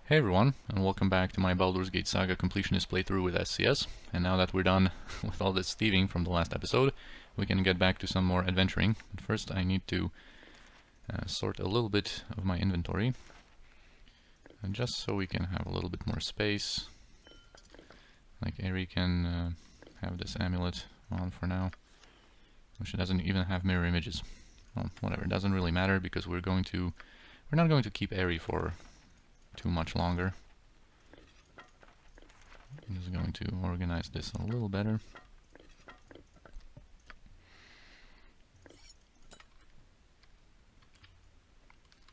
Hey everyone, and welcome back to my Baldur's Gate Saga Completionist playthrough with SCS. And now that we're done with all this thieving from the last episode, we can get back to some more adventuring. But first I need to sort a little bit of my inventory, and just so we can have a little bit more space. Like Eri can have this amulet on for now, which doesn't even have mirror images. Well, whatever, it doesn't really matter because we're not going to keep Eri for too much longer. I'm just going to organize this a little better.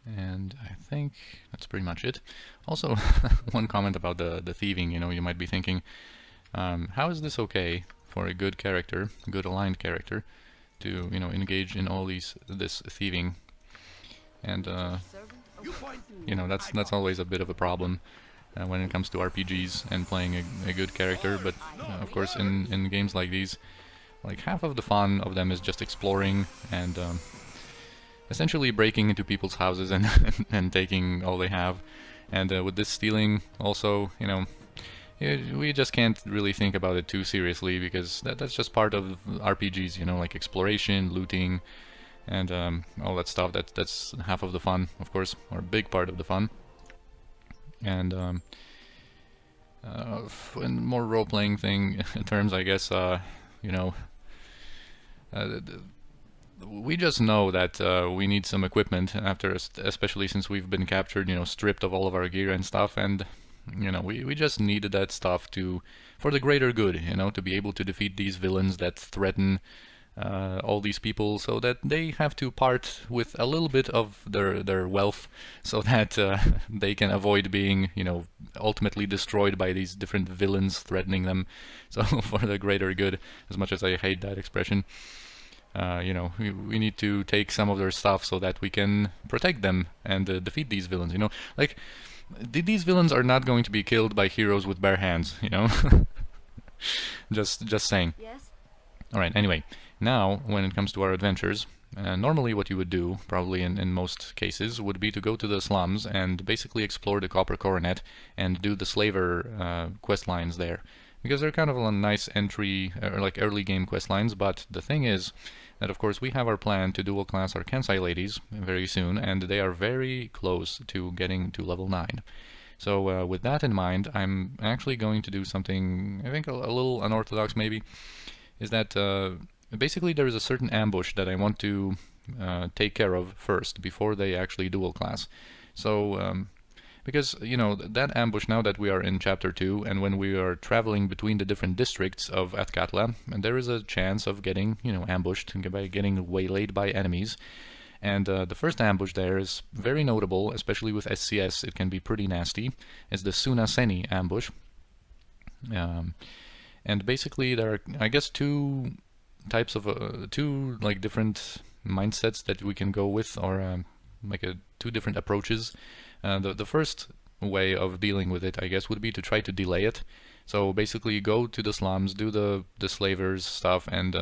And I think that's pretty much it. Also, one comment about the thieving, you might be thinking, how is this okay for a good character, good aligned character, to, engage in all this thieving? And that's always a bit of a problem when it comes to RPGs and playing a good character. But of course, in games like these, like half of the fun of them is just exploring and essentially breaking into people's houses and and taking all they have. And with this stealing, also, we just can't really think about it too seriously because that's just part of RPGs. Like exploration, looting, and all that stuff. That's half of the fun, of course, or a big part of the fun. And in more role-playing terms, I guess, we just know that we need some equipment after, especially since we've been captured, stripped of all of our gear and stuff, and we just needed that stuff for the greater good, to be able to defeat these villains that threaten all these people, so that they have to part with a little bit of their wealth, so that they can avoid being, ultimately destroyed by these different villains threatening them. So for the greater good, as much as I hate that expression, we need to take some of their stuff so that we can protect them and defeat these villains. Like these villains are not going to be killed by heroes with bare hands. Just saying. Yes. All right. Anyway. Now, when it comes to our adventures, normally what you would do, probably in most cases, would be to go to the slums and basically explore the Copper Coronet and do the slaver quest lines there. Because they're kind of a nice entry, or like early game quest lines, but the thing is that of course we have our plan to dual class our Kensai ladies very soon, and they are very close to getting to level 9. So with that in mind, I'm actually going to do something, I think a little unorthodox maybe, is that basically there is a certain ambush that I want to take care of first before they actually dual class. So because that ambush, now that we are in chapter 2 and when we are traveling between the different districts of Athkatla, and there is a chance of getting ambushed by getting waylaid by enemies. And the first ambush there is very notable, especially with SCS. It can be pretty nasty. It's the Suna Seni ambush. And basically there are, I guess, two types of two like different mindsets that we can go with, or two different approaches. The first way of dealing with it, I guess, would be to try to delay it. So basically go to the slums, do the slavers stuff, and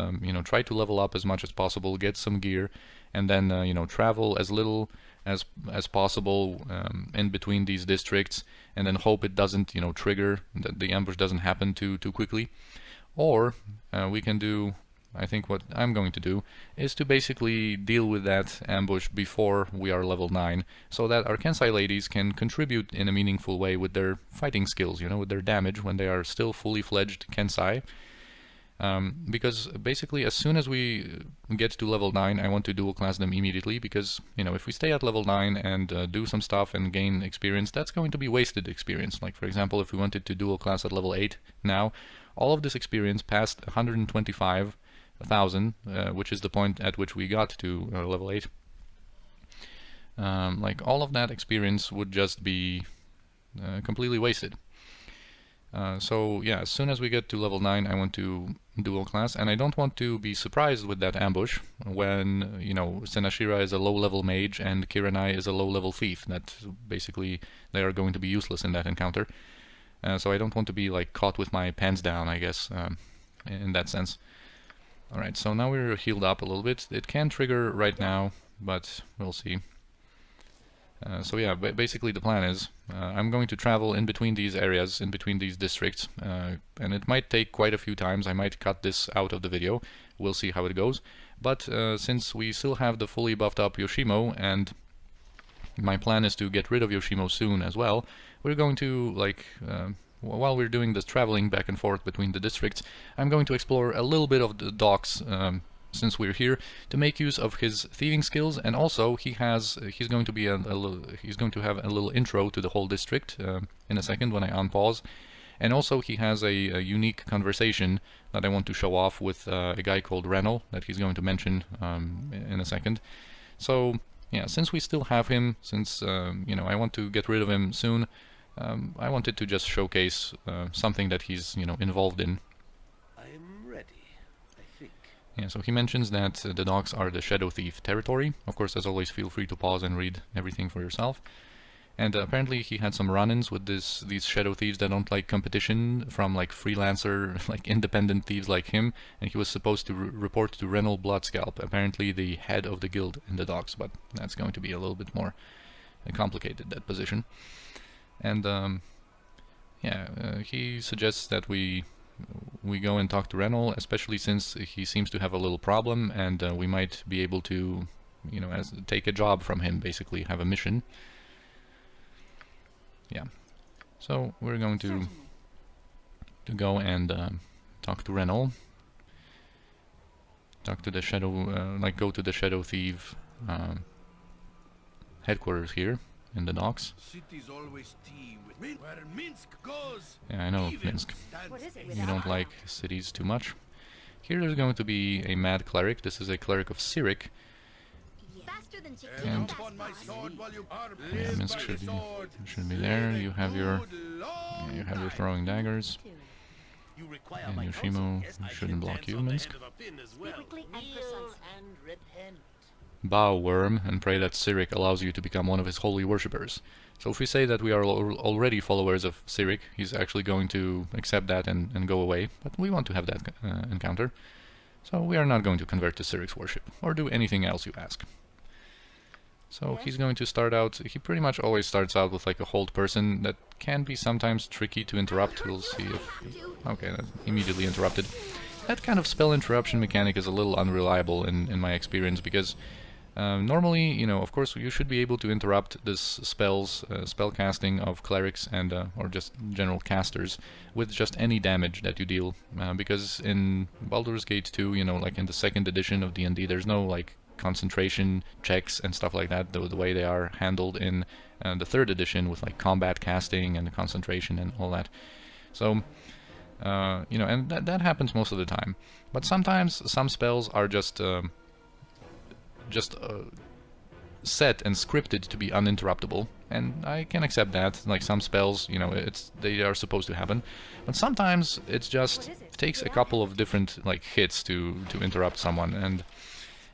try to level up as much as possible, get some gear, and then travel as little as possible in between these districts, and then hope it doesn't trigger, that the ambush doesn't happen too quickly. Or we can do, I think what I'm going to do is to basically deal with that ambush before we are level 9, so that our Kensai ladies can contribute in a meaningful way with their fighting skills, with their damage when they are still fully fledged Kensai. Because basically as soon as we get to level 9, I want to dual class them immediately, because if we stay at level 9 and do some stuff and gain experience, that's going to be wasted experience. Like for example, if we wanted to dual class at level 8 now, all of this experience past 125,000, which is the point at which we got to level 8, like all of that experience would just be completely wasted. So yeah, as soon as we get to level 9, I want to dual class, and I don't want to be surprised with that ambush when Senashira is a low-level mage and Kiranai is a low-level thief. That basically they are going to be useless in that encounter. So I don't want to be like caught with my pants down, I guess, in that sense. Alright, so now we're healed up a little bit. It can trigger right now, but we'll see. So yeah, basically the plan is I'm going to travel in between these areas, in between these districts, and it might take quite a few times. I might cut this out of the video. We'll see how it goes. But since we still have the fully buffed up Yoshimo, and my plan is to get rid of Yoshimo soon as well, we're going to, like, while we're doing this traveling back and forth between the districts, I'm going to explore a little bit of the docks since we're here, to make use of his thieving skills, and also he's going to have a little intro to the whole district in a second when I unpause, and also he has a unique conversation that I want to show off with a guy called Rennell that he's going to mention in a second. So yeah, since we still have him, since you know, I want to get rid of him soon, I wanted to just showcase something that he's, you know, involved in. Yeah, so he mentions that the docks are the Shadow Thief territory. Of course, as always, feel free to pause and read everything for yourself. And apparently he had some run-ins with these Shadow Thieves that don't like competition from like freelancer, like independent thieves like him, and he was supposed to report to Renal Bloodscalp, apparently the head of the guild in the docks, but that's going to be a little bit more complicated, that position. And yeah, he suggests that we go and talk to Rennell, especially since he seems to have a little problem, and we might be able to, you know, take a job from him, basically have a mission. Yeah, so we're going to go and talk to Rennell, talk to the Shadow, like go to the Shadow Thief headquarters here in the docks. Yeah, I know, Minsk. You don't like cities too much. Here there's going to be a mad cleric. This is a cleric of Cyric. And yeah, Minsk should be there. You have your throwing daggers. And Yoshimo shouldn't block you, Minsk. Bow, Worm, and pray that Cyric allows you to become one of his holy worshippers. So if we say that we are already followers of Cyric, he's actually going to accept that and go away, but we want to have that encounter. So we are not going to convert to Cyric's worship, or do anything else you ask. So he's going to start out, he pretty much always starts out with like a hold person that can be sometimes tricky to interrupt. We'll see if... Okay, that's immediately interrupted. That kind of spell interruption mechanic is a little unreliable in my experience, because normally, you know, of course, you should be able to interrupt this spell casting of clerics and or just general casters with just any damage that you deal, because in Baldur's Gate 2, you know, like in the 2nd edition of D&D, there's no like concentration checks and stuff like that, the way they are handled in the 3rd edition with like combat casting and concentration and all that. So you know, and that happens most of the time. But sometimes some spells are just set and scripted to be uninterruptible, and I can accept that. Like some spells, you know, they are supposed to happen, but sometimes it takes a couple of different like hits to interrupt someone. And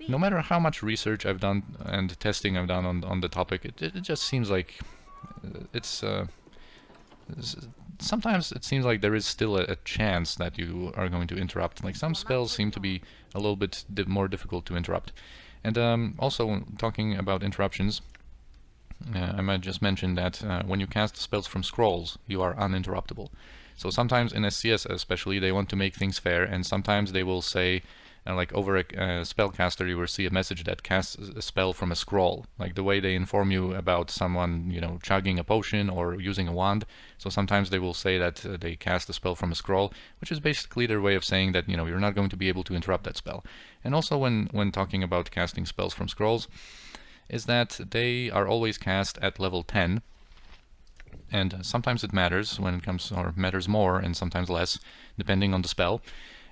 no matter how much research I've done and testing I've done on the topic, it just seems like sometimes it seems like there is still a chance that you are going to interrupt. Like some spells seem to be a little bit more difficult to interrupt. And also, talking about interruptions, I might just mention that when you cast spells from scrolls, you are uninterruptible. So sometimes in SCS especially, they want to make things fair, and sometimes they will say, like over a spellcaster, you will see a message that casts a spell from a scroll, like the way they inform you about someone, you know, chugging a potion or using a wand. So sometimes they will say that they cast a spell from a scroll, which is basically their way of saying that, you know, you're not going to be able to interrupt that spell. And also when talking about casting spells from scrolls, is that they are always cast at level 10. And sometimes it matters when it comes, or matters more and sometimes less, depending on the spell.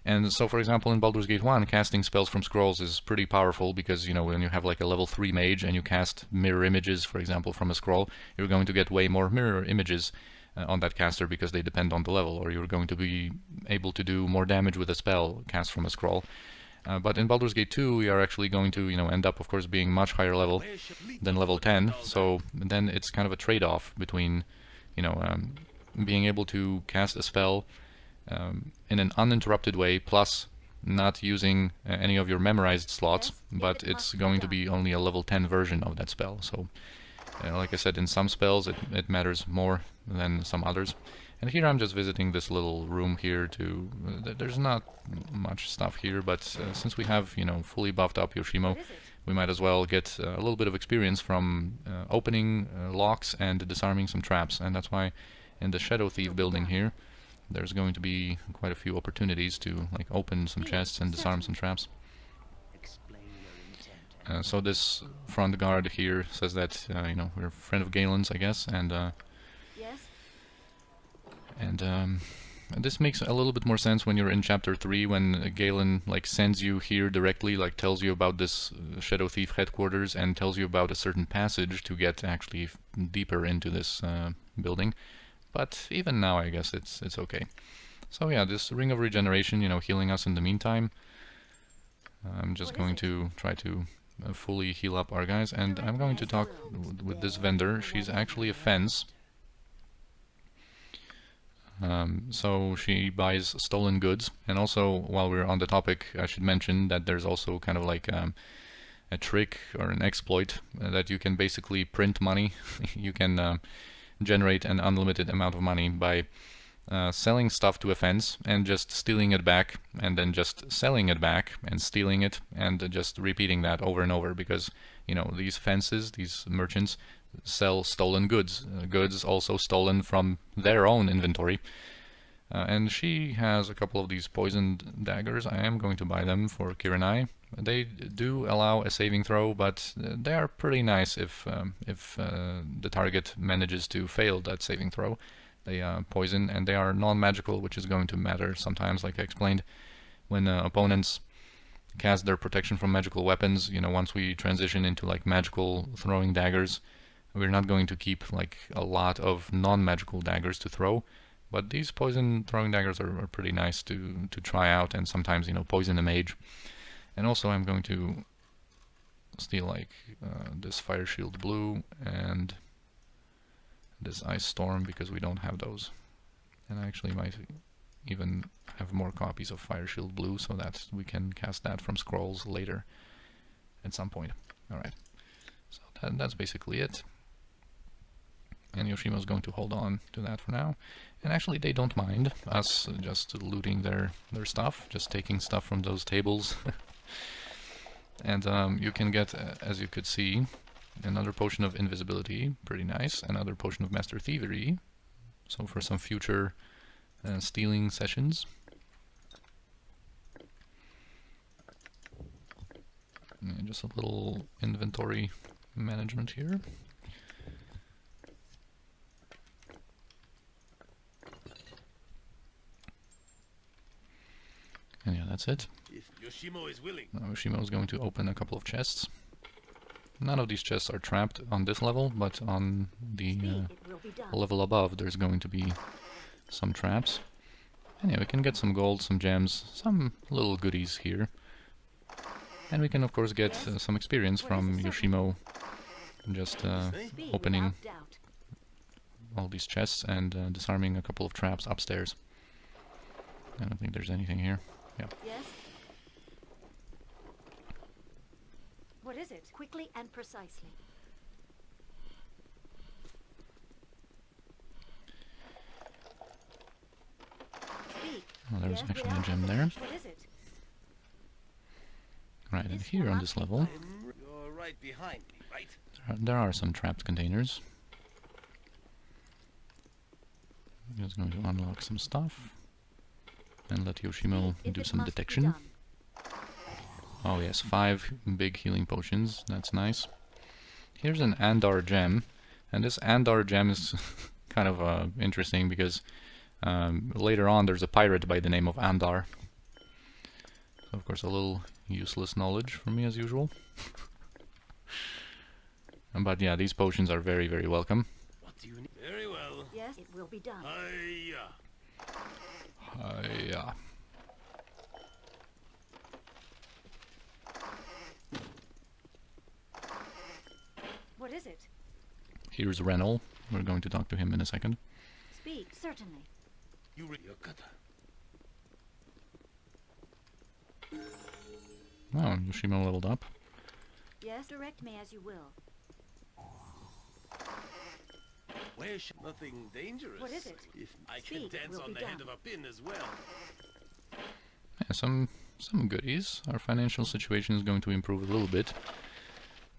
And so, for example, in Baldur's Gate 1, casting spells from scrolls is pretty powerful because, you know, when you have like a level 3 mage and you cast mirror images, for example, from a scroll, you're going to get way more mirror images on that caster because they depend on the level, or you're going to be able to do more damage with a spell cast from a scroll. But in Baldur's Gate 2, we are actually going to, you know, end up, of course, being much higher level than level 10. So then it's kind of a trade-off between, you know, being able to cast a spell in an uninterrupted way, plus not using any of your memorized slots, but it's going to be only a level 10 version of that spell. So Like I said, in some spells it matters more than some others. And here I'm just visiting this little room here to... there's not much stuff here, but since we have, you know, fully buffed up Yoshimo, we might as well get a little bit of experience from opening locks and disarming some traps. And that's why in the Shadow Thief building here, there's going to be quite a few opportunities to like open some chests and disarm some traps. So this front guard here says that you know, we're a friend of Galen's, I guess, and this makes a little bit more sense when you're in chapter 3, when Galen like sends you here directly, like tells you about this Shadow Thief headquarters and tells you about a certain passage to get actually deeper into this building. But even now, I guess it's okay. So yeah, this Ring of Regeneration, you know, healing us in the meantime. I'm just going to try to fully heal up our guys, and I'm going to talk with this vendor. She's actually a fence. So she buys stolen goods, and also while we're on the topic, I should mention that there's also kind of like a trick or an exploit that you can basically print money. You can generate an unlimited amount of money by selling stuff to a fence and just stealing it back, and then just selling it back and stealing it, and just repeating that over and over, because you know, these fences, these merchants, sell stolen goods, goods also stolen from their own inventory. And she has a couple of these poisoned daggers. I am going to buy them for Kiranai. They do allow a saving throw, but they are pretty nice if the target manages to fail that saving throw. They poison, and they are non-magical, which is going to matter sometimes, like I explained. When opponents cast their protection from magical weapons, you know, once we transition into like magical throwing daggers, we're not going to keep like a lot of non-magical daggers to throw. But these poison throwing daggers are pretty nice to try out, and sometimes, you know, poison a mage. And also I'm going to steal like this Fire Shield Blue and this Ice Storm, because we don't have those. And I actually might even have more copies of Fire Shield Blue, so that we can cast that from scrolls later at some point. Alright, so that's basically it. And Yoshimo's going to hold on to that for now. And actually they don't mind us just looting their stuff, just taking stuff from those tables. And you can get, as you could see, another potion of invisibility, pretty nice, another potion of master thievery, so for some future stealing sessions. And just a little inventory management here. And yeah, that's it. If Yoshimo is willing. Now Yoshimo is going to open a couple of chests. None of these chests are trapped on this level, but on the level above there's going to be some traps. And yeah, we can get some gold, some gems, some little goodies here. And we can of course get some experience from Yoshimo just opening all these chests and disarming a couple of traps upstairs. I don't think there's anything here. Yeah. Yes. What is it? Quickly and precisely. Speak. Well, there's Yes, actually a gem there. What is it? Right, and here on this level, You're right behind me, right? there are some trapped containers. I'm just going to unlock some stuff and let Yoshimo do some detection. Oh yes, 5 big healing potions, that's nice. Here's an Andar gem, and this Andar gem is kind of interesting because later on there's a pirate by the name of Andar. So of course a little useless knowledge for me as usual. But yeah, these potions are very, very welcome. What do you need? Very well. Yes, it will be done. Hiya. Yeah. What is it? Here's Rennell. We're going to talk to him in a second. Speak, certainly. You read your cutter. Oh, Yoshimo leveled up. Yes, direct me as you will. Where should nothing dangerous? What is it? If I can Speak, dance we'll on be the head done. of a pin as well. Yeah, some goodies. Our financial situation is going to improve a little bit,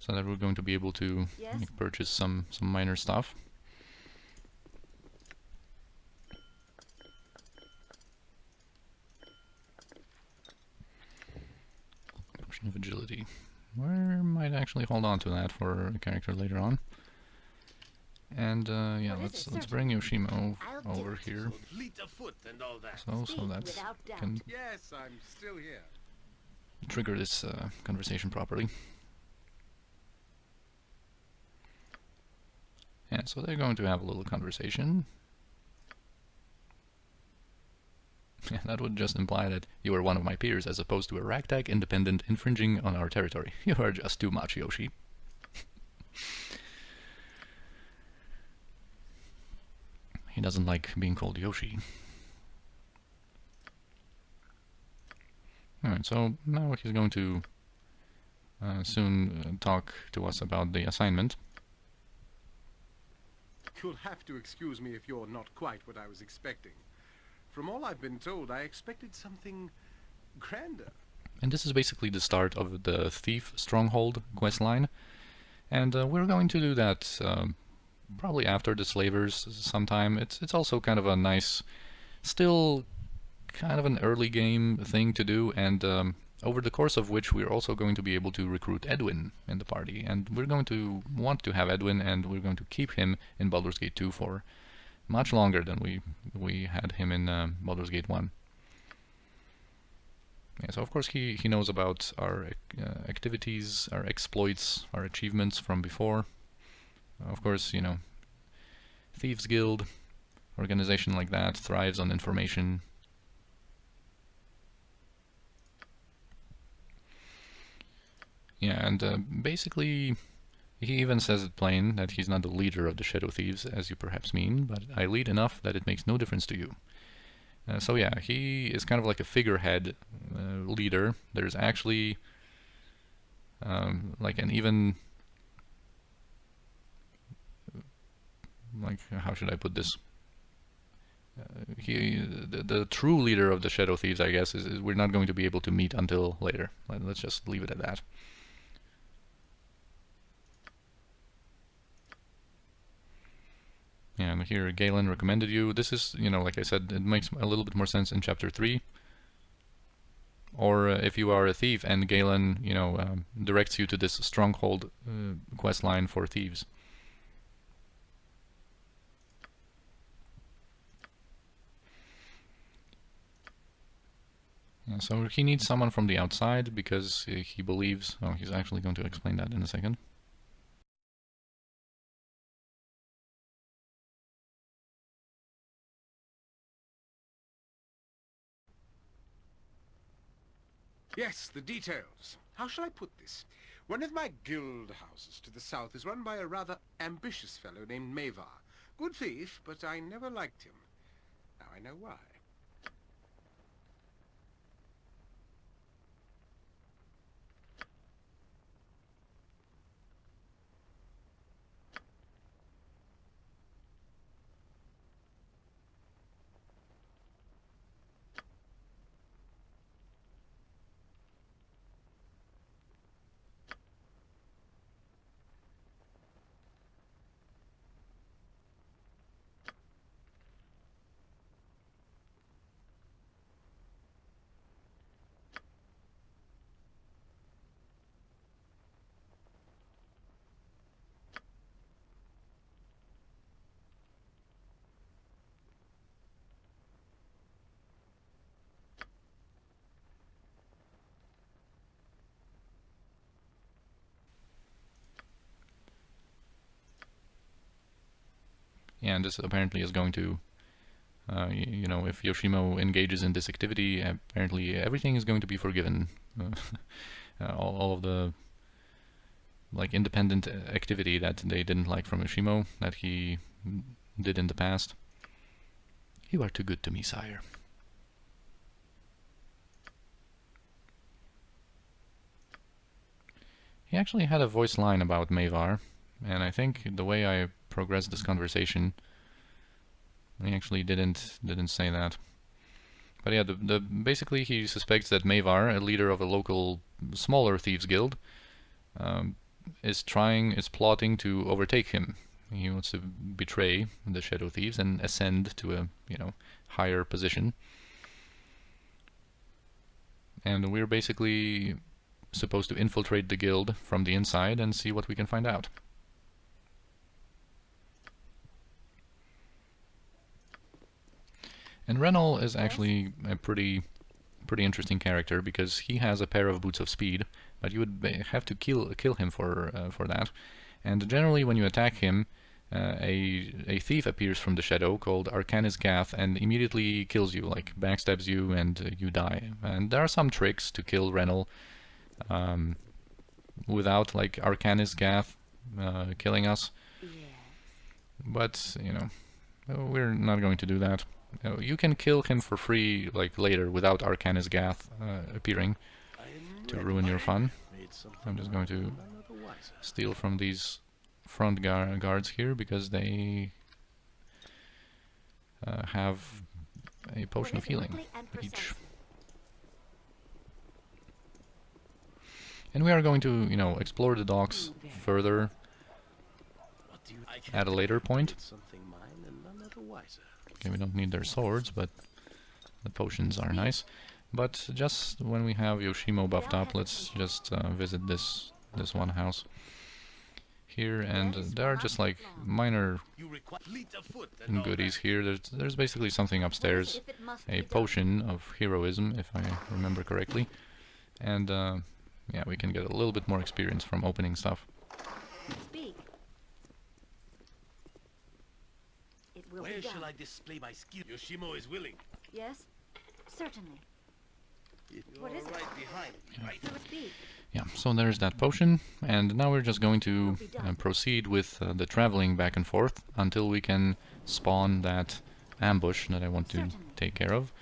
so that we're going to be able to Yes? like, purchase some minor stuff. Potion of agility. We might actually hold on to that for a character later on. And yeah, What is it? let's bring Yoshimo I'll do over it. here. So fleet of foot and all that. So Speak that's without doubt. can Yes, I'm still here. trigger this conversation properly. Yeah, so they're going to have a little conversation. Yeah, that would just imply that you are one of my peers as opposed to a ragtag independent infringing on our territory. You are just too much, Yoshi. He doesn't like being called Yoshi. Alright, so now he's going to soon talk to us about the assignment. You'll have to excuse me if you're not quite what I was expecting. From all I've been told, I expected something grander. And this is basically the start of the Thief Stronghold questline. And we're going to do that probably after the Slavers sometime. It's also kind of a nice, still kind of an early game thing to do, and over the course of which we're also going to be able to recruit Edwin in the party. And we're going to want to have Edwin, and we're going to keep him in Baldur's Gate 2 for much longer than we had him in Baldur's Gate 1. Yeah, so of course he knows about our activities, our exploits, our achievements from before. Of course, you know, Thieves Guild, organization like that, thrives on information. Yeah, and basically he even says it plain that he's not the leader of the Shadow Thieves, as you perhaps mean, but I lead enough that it makes no difference to you. So yeah, he is kind of like a figurehead leader. There's actually like an even, like, how should I put this? The true leader of the Shadow Thieves, I guess, is we're not going to be able to meet until later. Let's just leave it at that. Yeah, and here Galen recommended you. This is, you know, like I said, it makes a little bit more sense in Chapter 3. Or if you are a thief and Galen, you know, directs you to this stronghold quest line for thieves. Yeah, so he needs someone from the outside because he believes... Oh, he's actually going to explain that in a second. Yes, the details. How shall I put this? One of my guild houses to the south is run by a rather ambitious fellow named Mae'Var. Good thief, but I never liked him. Now I know why. Yeah, and this apparently is going to, you know, if Yoshimo engages in this activity, apparently everything is going to be forgiven. All of the, like, independent activity that they didn't like from Yoshimo, that he did in the past. You are too good to me, sire. He actually had a voice line about Mae'Var. And I think the way I progressed this conversation, he actually didn't say that. But yeah, basically he suspects that Mae'Var, a leader of a local smaller thieves guild, is plotting to overtake him. He wants to betray the Shadow Thieves and ascend to a, higher position. And we're basically supposed to infiltrate the guild from the inside and see what we can find out. And Rennell is actually a pretty interesting character because he has a pair of boots of speed, but you would have to kill him for that. And generally, when you attack him, a thief appears from the shadow called Arcanis Gath and immediately kills you, like backstabs you, and you die. And there are some tricks to kill Rennell without like Arcanis Gath killing us. Yes. But we're not going to do that. You can kill him for free, like later, without Arcanis Gath appearing to ruin your fun. I'm just going to steal from these front guards here because they have a potion of healing each. And we are going to, explore the docks further at a later point. Okay, we don't need their swords, but the potions are nice. But just when we have Yoshimo buffed up, let's just visit this one house here, and there are just like minor goodies here. There's basically something upstairs, a potion of heroism, if I remember correctly, and yeah, we can get a little bit more experience from opening stuff. Where shall I display my skill? Yoshimo is willing. Yes, certainly. You're What is it? right behind me, right? So it's big. Yeah, so there's that potion, and now we're just going to proceed with the traveling back and forth until we can spawn that ambush that I want to take care of.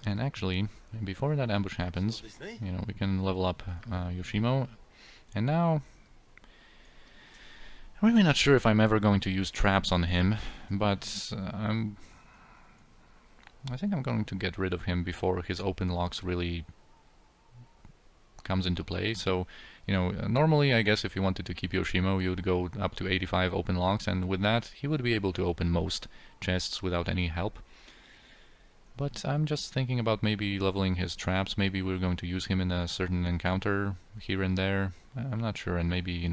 And actually, before that ambush happens, we can level up Yoshimo. And now, I'm really not sure if I'm ever going to use traps on him, but I think I'm going to get rid of him before his open locks really comes into play. So, normally I guess if you wanted to keep Yoshimo, you would go up to 85 open locks, and with that he would be able to open most chests without any help. But I'm just thinking about maybe leveling his traps. Maybe we're going to use him in a certain encounter here and there. I'm not sure, and maybe,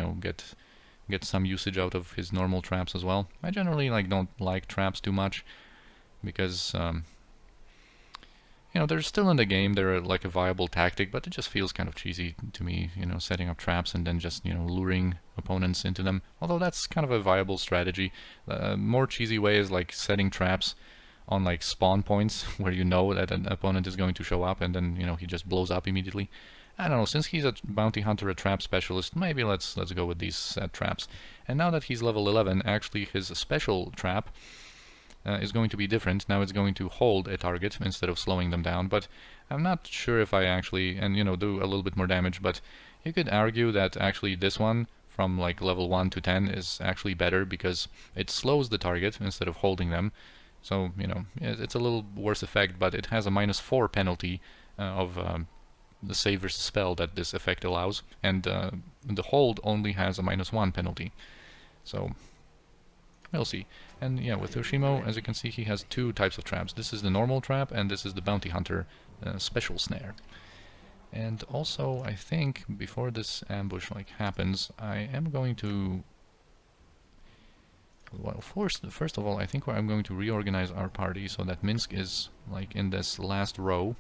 get some usage out of his normal traps as well. I generally don't like traps too much because they're still in the game. They're like a viable tactic, but it just feels kind of cheesy to me, setting up traps and then just luring opponents into them. Although that's kind of a viable strategy. More cheesy way is like setting traps on like spawn points where you know that an opponent is going to show up, and then he just blows up immediately. I don't know, since he's a bounty hunter, a trap specialist, maybe let's go with these set traps. And now that he's level 11, actually his special trap is going to be different. Now it's going to hold a target instead of slowing them down, but I'm not sure if I actually, and do a little bit more damage, but you could argue that actually this one from like level 1 to 10 is actually better because it slows the target instead of holding them. So, it's a little worse effect, but it has a -4 penalty of the save versus spell that this effect allows, and the hold only has a -1 penalty. So, we'll see. And yeah, with Yoshimo, as you can see, he has two types of traps. This is the normal trap, and this is the bounty hunter special snare. And also, I think before this ambush happens, I am going to... Well, first of all, I think I'm going to reorganize our party so that Minsk is in this last row,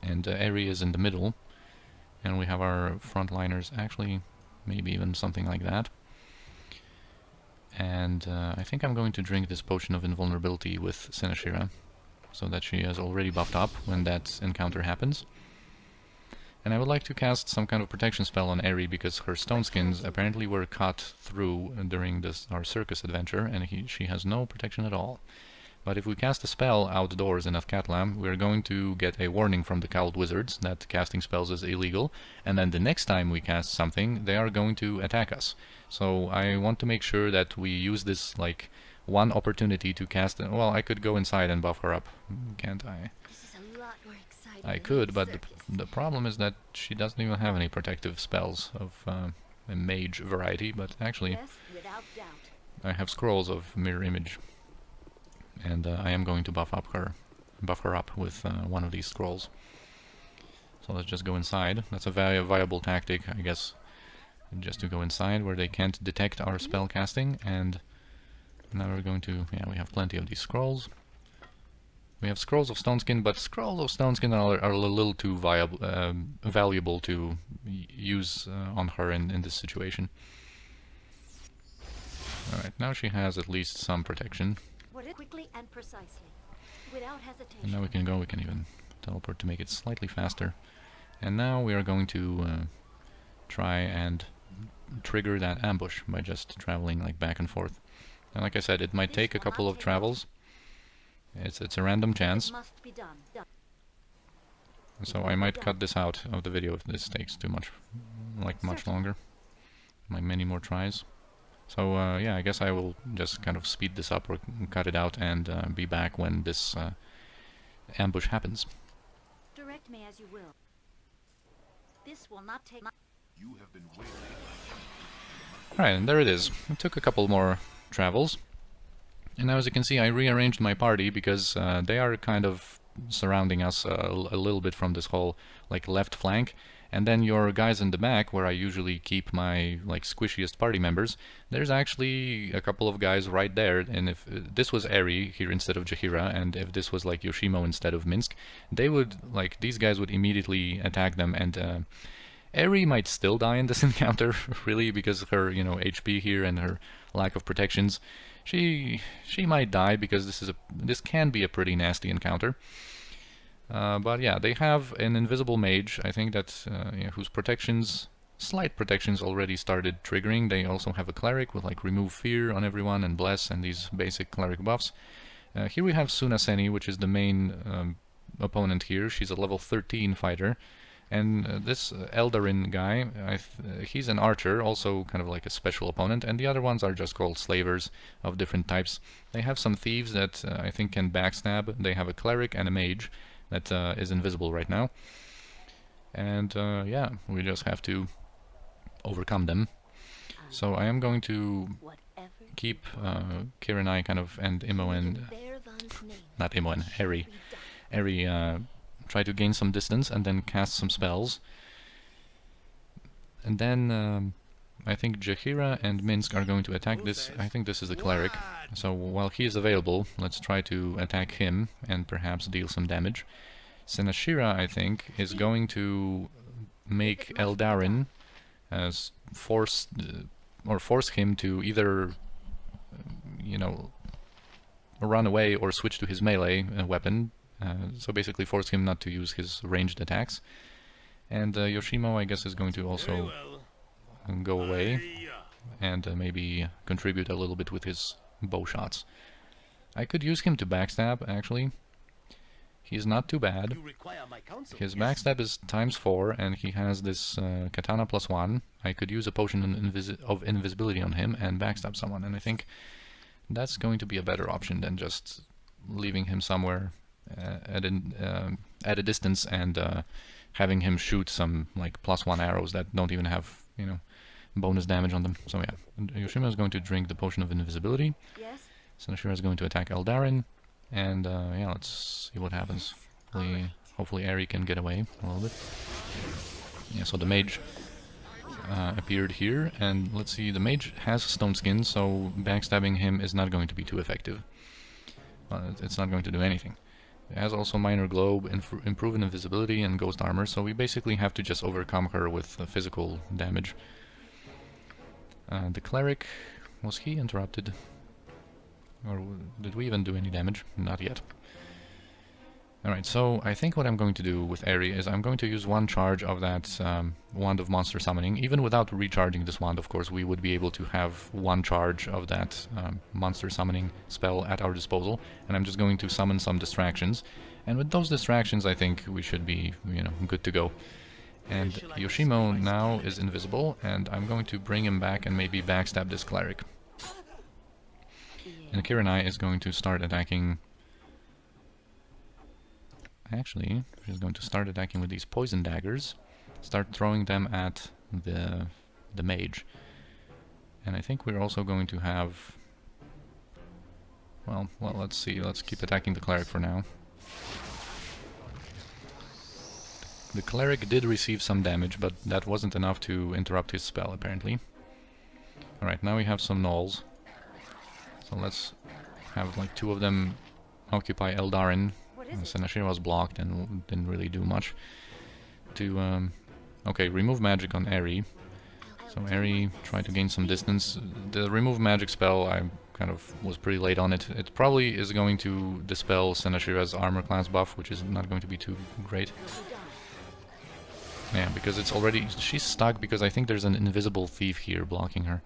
and Eri is in the middle, and we have our frontliners, actually, maybe even something like that. And I think I'm going to drink this potion of invulnerability with Senashira, so that she is already buffed up when that encounter happens. And I would like to cast some kind of protection spell on Eri because her stone skins apparently were cut through during our circus adventure, and she has no protection at all. But if we cast a spell outdoors in Athkatlam, we're going to get a warning from the Cowled Wizards that casting spells is illegal, and then the next time we cast something, they are going to attack us. So I want to make sure that we use this, like, one opportunity to cast... Well, I could go inside and buff her up, can't I? This is a lot more exciting I than could, the but circus. the problem is that she doesn't even have any protective spells of a mage variety, but actually Yes, without doubt. I have scrolls of mirror image, and I am going to buff her up with one of these scrolls. So let's just go inside. That's a very viable tactic, I guess, just to go inside where they can't detect our spell casting. And now we're going to, yeah, we have plenty of these scrolls. We have scrolls of stoneskin, but scrolls of stoneskin are a little too valuable to use on her in this situation. Alright, now she has at least some protection. What it quickly and precisely, without hesitation. And now we can go, we can even teleport to make it slightly faster. And now we are going to try and trigger that ambush by just traveling like back and forth. And like I said, it might take a couple of travels. It's a random chance. It must be done. So I might cut this out of the video if this takes too much, like much longer. Like many more tries. So yeah, I guess I will just kind of speed this up or cut it out and be back when this ambush happens. Direct me as you will. This will not take. You have been waiting. Alright, and there it is. It took a couple more travels. And now as you can see, I rearranged my party because they are kind of surrounding us a little bit from this whole like left flank. And then your guys in the back, where I usually keep my like squishiest party members, there's actually a couple of guys right there. And if this was Eri here instead of Jaheira, and if this was like Yoshimo instead of Minsk, they would, like, these guys would immediately attack them. And Eri might still die in this encounter, really, because of her, you know, HP here and her lack of protections. She might die because this can be a pretty nasty encounter. But yeah, they have an invisible mage, I think, that yeah, whose slight protections already started triggering. They also have a cleric with like remove fear on everyone and bless and these basic cleric buffs. Here we have Suna Seni, which is the main opponent here. She's a level 13 fighter. And this Eldarin guy, he's an archer, also kind of like a special opponent, and the other ones are just called slavers of different types. They have some thieves that I think can backstab. They have a cleric and a mage that is invisible right now. And yeah, we just have to overcome them. So I am going to keep Kiranai kind of, and Imoen, not Imoen, Eri, try to gain some distance and then cast some spells. And then I think Jaheira and Minsk are going to attack this. I think this is the cleric. So while he is available, let's try to attack him and perhaps deal some damage. Senashira, I think, is going to make Eldarin force him to either you know, run away or switch to his melee weapon. So basically force him not to use his ranged attacks. And Yoshimo, I guess, is going to also go away and maybe contribute a little bit with his bow shots. I could use him to backstab, actually. He's not too bad. His backstab is ×4, and he has this katana +1. I could use a potion of invisibility on him and backstab someone, and I think that's going to be a better option than just leaving him somewhere at a distance and having him shoot some like +1 arrows that don't even have, you know, bonus damage on them. So yeah, Yoshima is going to drink the potion of invisibility. Yes. Senashira is going to attack Eldarin, and yeah, let's see what happens. Hopefully Eri can get away a little bit. Yeah, so the mage appeared here, and let's see, the mage has stone skin, so backstabbing him is not going to be too effective. It's not going to do anything. It has also minor globe, improved invisibility, and ghost armor, so we basically have to just overcome her with physical damage. The cleric, was he interrupted? Or did we even do any damage? Not yet. Alright, so I think what I'm going to do with Eri is I'm going to use one charge of that Wand of Monster Summoning. Even without recharging this wand, of course, we would be able to have one charge of that Monster Summoning spell at our disposal. And I'm just going to summon some distractions. And with those distractions, I think we should be, you know, good to go. And Yoshimo now is invisible, and I'm going to bring him back and maybe backstab this cleric. And Kiranai is going to start attacking... Actually, she's going to start attacking with these poison daggers. Start throwing them at the mage. And I think we're also going to have... Well, let's see. Let's keep attacking the cleric for now. The cleric did receive some damage, but that wasn't enough to interrupt his spell, apparently. Alright, now we have some gnolls. So let's have like two of them occupy Eldarin. Senashira was blocked and didn't really do much. Okay, remove magic on Eri. So Eri tried to gain some distance. The remove magic spell, I kind of was pretty late on it. It probably is going to dispel Senashira's armor class buff, which is not going to be too great. Yeah, because it's already... She's stuck because I think there's an invisible thief here blocking her.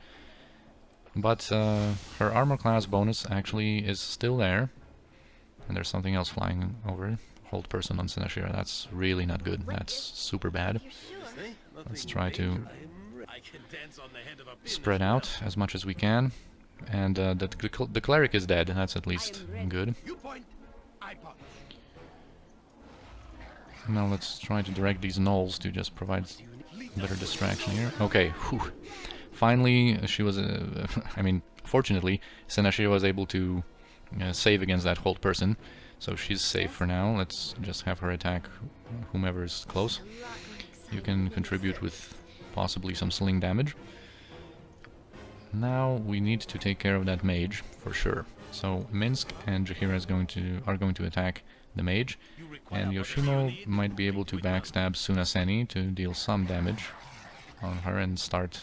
But her armor class bonus actually is still there. And there's something else flying over. Hold person on Senashira. That's really not good. That's super bad. Let's try to spread out as much as we can. And the cleric is dead. That's at least good. Now let's try to direct these gnolls to just provide better distraction here. Okay, whew. Finally, she was... I mean, fortunately, Senashira was able to save against that hold person, so she's safe for now. Let's just have her attack whomever is close. You can contribute with possibly some sling damage. Now we need to take care of that mage for sure. So Minsk and Jaheira are going to attack the mage, and Yoshimo might be able to backstab Suna Seni to deal some damage on her and start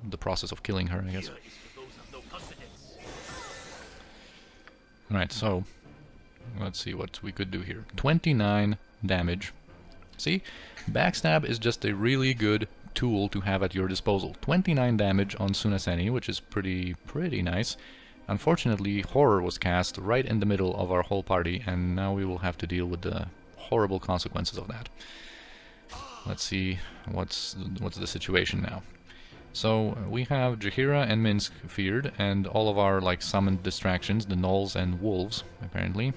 the process of killing her, I guess. Right, so let's see what we could do here. 29 damage. See? Backstab is just a really good tool to have at your disposal. 29 damage on Suna Seni, which is pretty nice. Unfortunately, Horror was cast right in the middle of our whole party, and now we will have to deal with the horrible consequences of that. Let's see what's the situation now. So we have Jaheira and Minsk feared, and all of our like summoned distractions, the gnolls and wolves, apparently.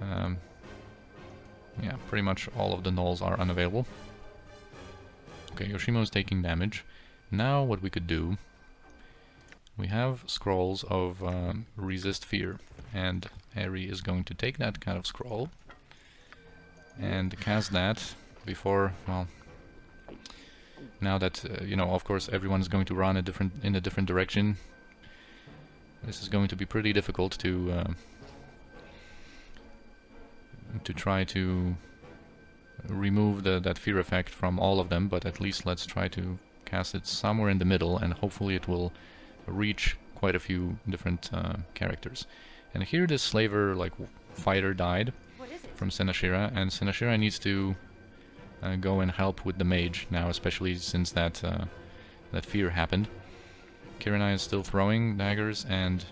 Yeah, pretty much all of the gnolls are unavailable. Okay, Yoshimo is taking damage. Now what we could do, we have scrolls of resist fear, and Eri is going to take that kind of scroll and cast that before, well, now that, you know, of course everyone is going to run in a different direction. This is going to be pretty difficult to try to remove that fear effect from all of them, but at least let's try to cast it somewhere in the middle, and hopefully it will reach quite a few different characters. And here this slaver, like, fighter died from Senashira, and Senashira needs to go and help with the mage now, especially since that fear happened. Kiranai is still throwing daggers, and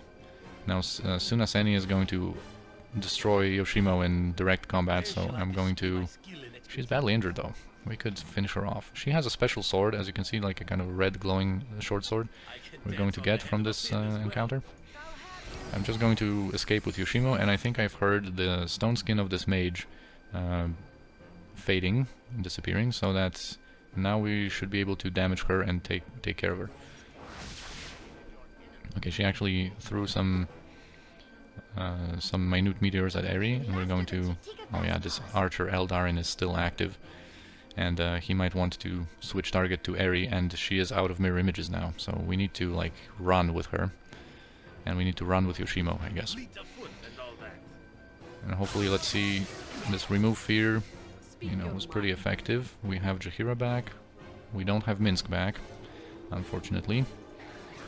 now Suna Seni is going to destroy Yoshimo in direct combat, so I'm going to... She's badly injured though. We could finish her off. She has a special sword, as you can see, like a kind of red glowing short sword we're going to get from this encounter. I'm just going to escape with Yoshimo, and I think I've heard the stone skin of this mage fading, disappearing, so that now we should be able to damage her and take care of her. Okay, she actually threw some minute meteors at Eri, and we're going to... Oh yeah, this archer Eldarin is still active, and he might want to switch target to Eri, and she is out of mirror images now, so we need to like run with her, and we need to run with Yoshimo, I guess. And hopefully, let's see, this remove fear, you know, was pretty effective. We have Jaheira back. We don't have Minsk back, unfortunately,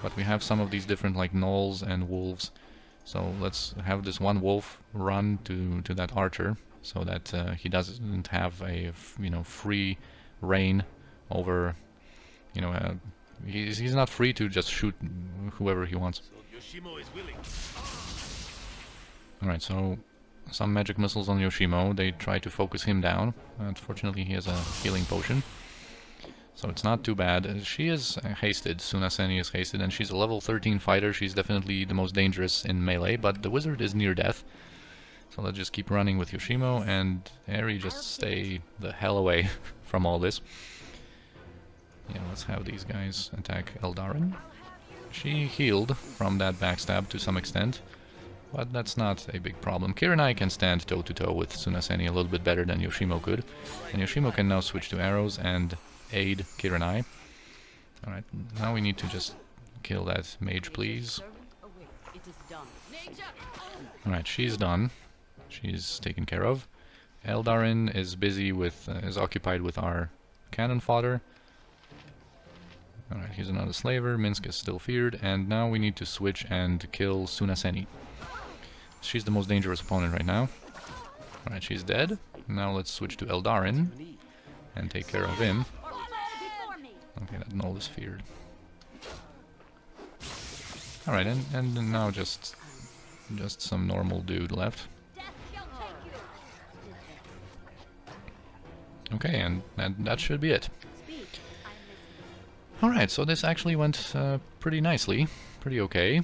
but we have some of these different like gnolls and wolves. So let's have this one wolf run to that archer, so that he doesn't have a free reign over, he's not free to just shoot whoever he wants. So Yoshimo is willing. Alright, so some magic missiles on Yoshimo. They try to focus him down. Unfortunately, he has a healing potion, so it's not too bad. She is hasted. Suna Seni is hasted, and she's a level 13 fighter. She's definitely the most dangerous in melee, but the wizard is near death. So let's just keep running with Yoshimo, and Eri just stay the hell away from all this. Yeah, let's have these guys attack Eldarin. She healed from that backstab to some extent, but that's not a big problem. Kiranai can stand toe-to-toe with Suna Seni a little bit better than Yoshimo could. And Yoshimo can now switch to arrows and aid Kiranai. Alright, now we need to just kill that mage, please. Alright, she's done. She's taken care of. Eldarin is busy with, is occupied with our cannon fodder. Alright, here's another slaver. Minsk is still feared, and now we need to switch and kill Suna Seni. She's the most dangerous opponent right now. Alright, she's dead. Now let's switch to Eldarin and take care of him. Okay, that Null is feared. Alright, and now just some normal dude left. Okay, and that should be it. Alright, so this actually went pretty nicely, pretty okay.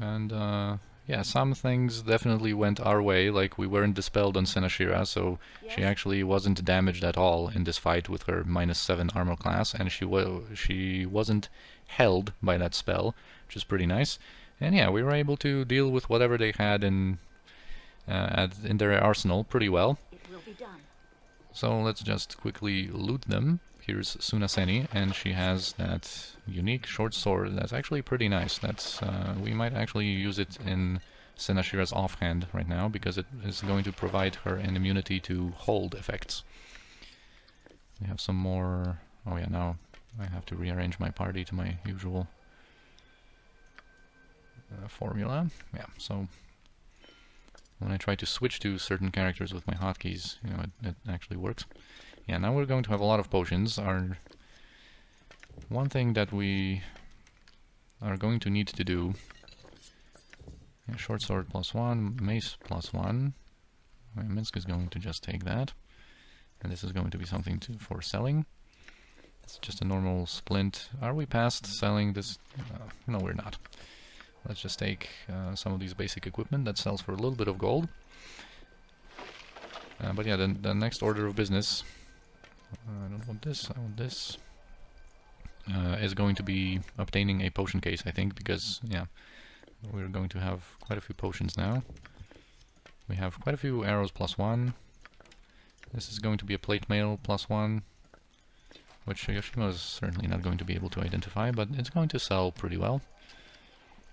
And yeah, some things definitely went our way, like we weren't dispelled on Senashira, so she actually wasn't damaged at all in this fight with her -7 armor class, and she wasn't held by that spell, which is pretty nice. And yeah, we were able to deal with whatever they had in their arsenal pretty well. So let's just quickly loot them. Here's Suna Seni, and she has that unique short sword that's actually pretty nice. That's we might actually use it in Senashira's offhand right now, because it is going to provide her an immunity to hold effects. We have some more... Oh yeah, now I have to rearrange my party to my usual formula. Yeah, so when I try to switch to certain characters with my hotkeys, it actually works. Yeah, now we're going to have a lot of potions. One thing that we are going to need to do... Yeah, short sword +1, mace +1. Minsk is going to just take that. And this is going to be something for selling. It's just a normal splint. Are we past selling this? No, we're not. Let's just take some of these basic equipment that sells for a little bit of gold. But yeah, the next order of business... I don't want this, I want this. Is going to be obtaining a potion case, I think, because, yeah, we're going to have quite a few potions now. We have quite a few arrows +1. This is going to be a plate mail +1, which Yoshimo is certainly not going to be able to identify, but it's going to sell pretty well.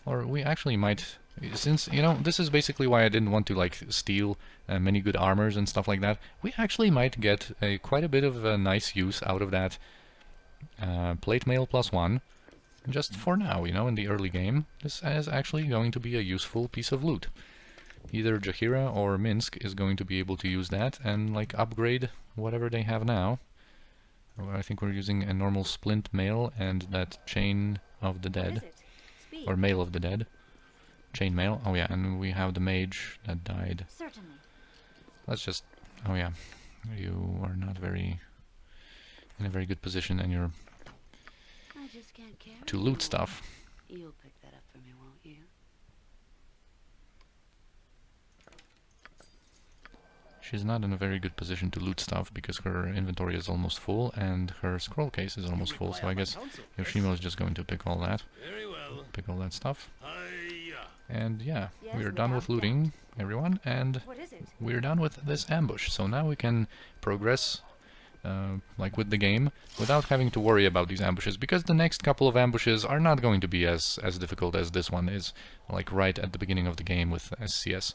Or we actually might... Since, this is basically why I didn't want to, like, steal many good armors and stuff like that. We actually might get quite a bit of nice use out of that plate mail +1, just for now, in the early game. This is actually going to be a useful piece of loot. Either Jaheira or Minsk is going to be able to use that and, like, upgrade whatever they have now. I think we're using a normal splint mail and that chain of the dead, or mail of the dead. Chain mail. Oh yeah, and we have the mage that died. Certainly. Let's just... Oh yeah, you are not in a very good position, and you're I just can't carry to loot stuff. You'll pick that up for me, won't you? She's not in a very good position to loot stuff because her inventory is almost full and her scroll case is almost full, so I guess Yoshimo is just going to pick all that. Very well. Pick all that stuff. Hiya. And yeah, Yes, we're done with looting, everyone, and What is it? we're done with this ambush. So now we can progress like with the game without having to worry about these ambushes, because the next couple of ambushes are not going to be as difficult as this one is, like right at the beginning of the game with SCS.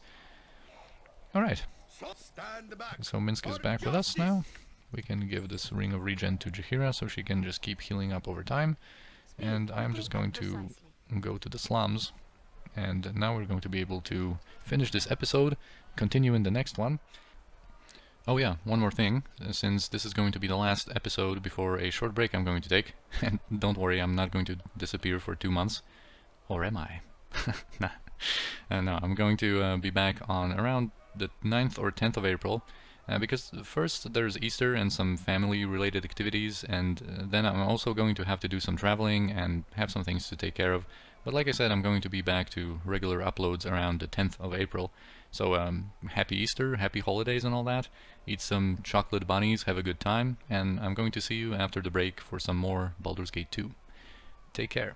Alright, Stand back. so Minsk is back with us now. We can give this Ring of Regen to Jaheira so she can just keep healing up over time. And I'm just going to go to the slums And now we're going to be able to finish this episode, continue in the next one. Oh yeah, one more thing, since this is going to be the last episode before a short break I'm going to take, and don't worry, I'm not going to disappear for 2 months. Or am I? Nah. No, I'm going to be back on around the 9th or 10th of April, because first there's Easter and some family-related activities, and then I'm also going to have to do some traveling and have some things to take care of. But like I said, I'm going to be back to regular uploads around the 10th of April. So happy Easter, happy holidays and all that. Eat some chocolate bunnies, have a good time, and I'm going to see you after the break for some more Baldur's Gate 2. Take care.